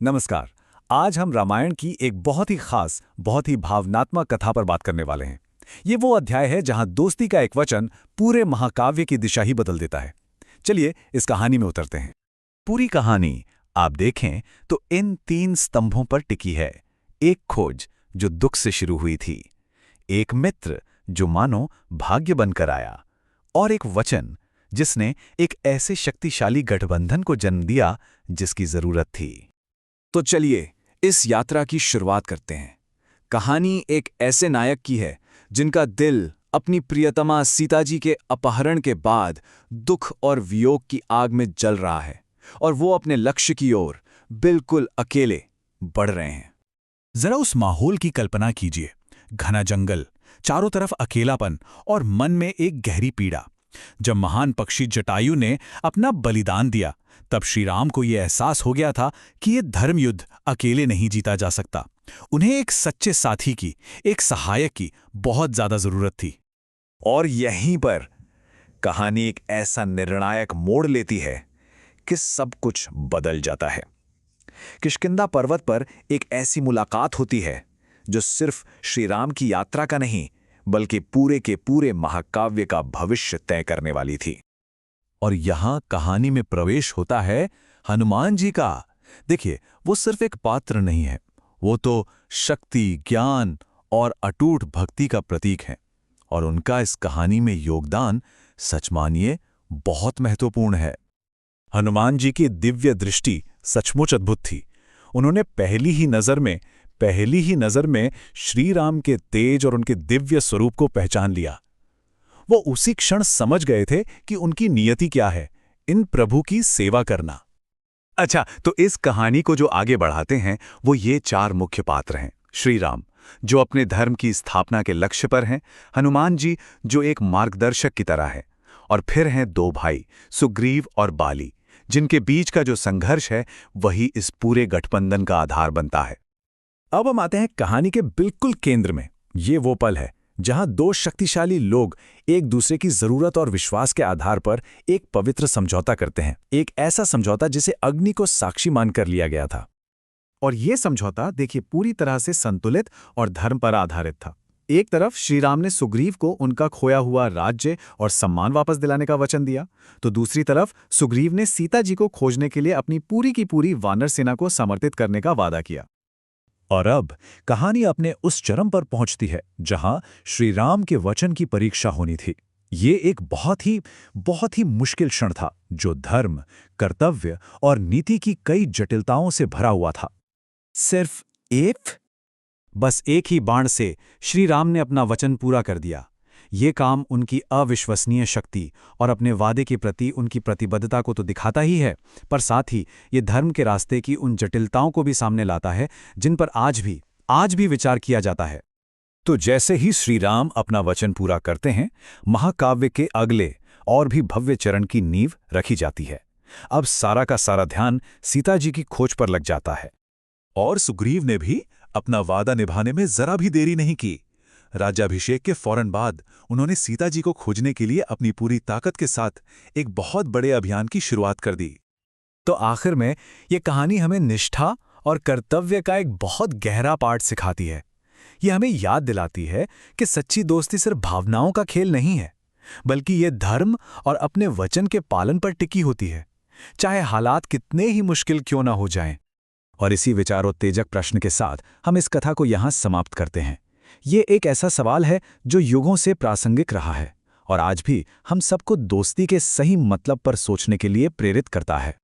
नमस्कार। आज हम रामायण की एक बहुत ही खास, बहुत ही भावनात्मक कथा पर बात करने वाले हैं। ये वो अध्याय है जहां दोस्ती का एक वचन पूरे महाकाव्य की दिशा ही बदल देता है। चलिए इस कहानी में उतरते हैं। पूरी कहानी आप देखें तो इन 3 स्तंभों पर टिकी है। एक खोज जो दुख से शुरू हुई थी, एक मित्र जो मानो भाग्य बनकर आया, और एक वचन जिसने एक ऐसे शक्तिशाली गठबंधन को जन्म दिया जिसकी जरूरत थी। तो चलिए इस यात्रा की शुरुआत करते हैं। कहानी एक ऐसे नायक की है जिनका दिल अपनी प्रियतमा सीता जी के अपहरण के बाद दुख और वियोग की आग में जल रहा है, और वो अपने लक्ष्य की ओर बिल्कुल अकेले बढ़ रहे हैं। जरा उस माहौल की कल्पना कीजिए। घना जंगल, चारों तरफ अकेलापन और मन में एक गहरी पीड़ा। जब महान पक्षी जटायु ने अपना बलिदान दिया, तब श्री राम को यह एहसास हो गया था कि यह धर्म युद्ध अकेले नहीं जीता जा सकता। उन्हें एक सच्चे साथी की, एक सहायक की बहुत ज्यादा जरूरत थी। और यहीं पर कहानी एक ऐसा निर्णायक मोड़ लेती है कि सब कुछ बदल जाता है। किष्किंधा पर्वत पर एक ऐसी मुलाकात होती है जो सिर्फ श्री राम की यात्रा का नहीं, बल्कि पूरे के पूरे महाकाव्य का भविष्य तय करने वाली थी। और यहां कहानी में प्रवेश होता है हनुमान जी का। देखिए, वो सिर्फ एक पात्र नहीं है, वो तो शक्ति, ज्ञान और अटूट भक्ति का प्रतीक है। और उनका इस कहानी में योगदान, सच मानिए, बहुत महत्वपूर्ण है। हनुमान जी की दिव्य दृष्टि सचमुच अद्भुत थी। उन्होंने पहली ही नजर में श्री राम के तेज और उनके दिव्य स्वरूप को पहचान लिया। वो उसी क्षण समझ गए थे कि उनकी नियति क्या है, इन प्रभु की सेवा करना। अच्छा, तो इस कहानी को जो आगे बढ़ाते हैं वो ये 4 मुख्य पात्र हैं। श्री राम, जो अपने धर्म की स्थापना के लक्ष्य पर हैं। हनुमान जी, जो एक मार्गदर्शक की तरह है। और फिर हैं 2 भाई, सुग्रीव और बाली, जिनके बीच का जो संघर्ष है वही इस पूरे गठबंधन का आधार बनता है। अब हम आते हैं कहानी के बिल्कुल केंद्र में। ये वो पल है जहां 2 शक्तिशाली लोग एक दूसरे की जरूरत और विश्वास के आधार पर एक पवित्र समझौता करते हैं। एक ऐसा समझौता जिसे अग्नि को साक्षी मानकर लिया गया था। और यह समझौता देखिए पूरी तरह से संतुलित और धर्म पर आधारित था। एक तरफ श्री राम ने सुग्रीव को उनका खोया हुआ राज्य और सम्मान वापस दिलाने का वचन दिया, तो दूसरी तरफ सुग्रीव ने सीता जी को खोजने के लिए अपनी पूरी की पूरी वानर सेना को समर्पित करने का वादा किया। और अब कहानी अपने उस चरम पर पहुंचती है जहां श्री राम के वचन की परीक्षा होनी थी। ये एक बहुत ही मुश्किल क्षण था जो धर्म, कर्तव्य और नीति की कई जटिलताओं से भरा हुआ था। बस एक ही बाण से श्री राम ने अपना वचन पूरा कर दिया। ये काम उनकी अविश्वसनीय शक्ति और अपने वादे के प्रति उनकी प्रतिबद्धता को तो दिखाता ही है, पर साथ ही ये धर्म के रास्ते की उन जटिलताओं को भी सामने लाता है जिन पर आज भी विचार किया जाता है। तो जैसे ही श्री राम अपना वचन पूरा करते हैं, महाकाव्य के अगले और भी भव्य चरण की नींव रखी जाती है। अब सारा का सारा ध्यान सीता जी की खोज पर लग जाता है। और सुग्रीव ने भी अपना वादा निभाने में जरा भी देरी नहीं की। राज्याभिषेक के फौरन बाद उन्होंने सीता जी को खोजने के लिए अपनी पूरी ताकत के साथ एक बहुत बड़े अभियान की शुरुआत कर दी। तो आखिर में ये कहानी हमें निष्ठा और कर्तव्य का एक बहुत गहरा पाठ सिखाती है। ये हमें याद दिलाती है कि सच्ची दोस्ती सिर्फ भावनाओं का खेल नहीं है, बल्कि ये धर्म और अपने वचन के पालन पर टिकी होती है, चाहे हालात कितने ही मुश्किल क्यों ना हो जाएं। और इसी विचारोत्तेजक प्रश्न के साथ हम इस कथा को यहाँ समाप्त करते हैं। ये एक ऐसा सवाल है जो युगों से प्रासंगिक रहा है और आज भी हम सबको दोस्ती के सही मतलब पर सोचने के लिए प्रेरित करता है।